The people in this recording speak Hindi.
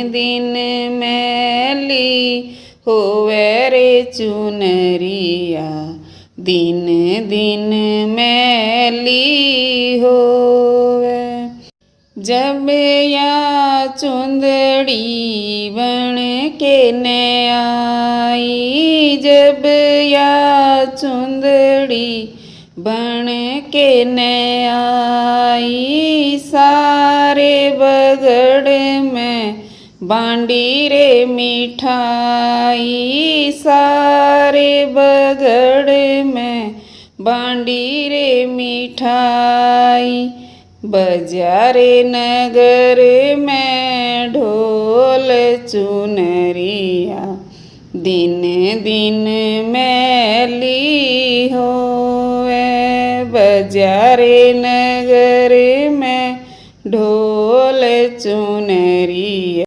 दिन मैली होवे रे चुनरिया, दिन दिन मैली होवे। जब या चुंदड़ी बन के न आई, जब या चुंदड़ी बन के न आई, सारे बगड़ में बांडी रे मिठाई, सारे बगड़ में बांडी रे मिठाई। बजारे नगर में ढोल चुनरिया, दिन दिन मैली होवे। बजारे नगर में ढोल चुन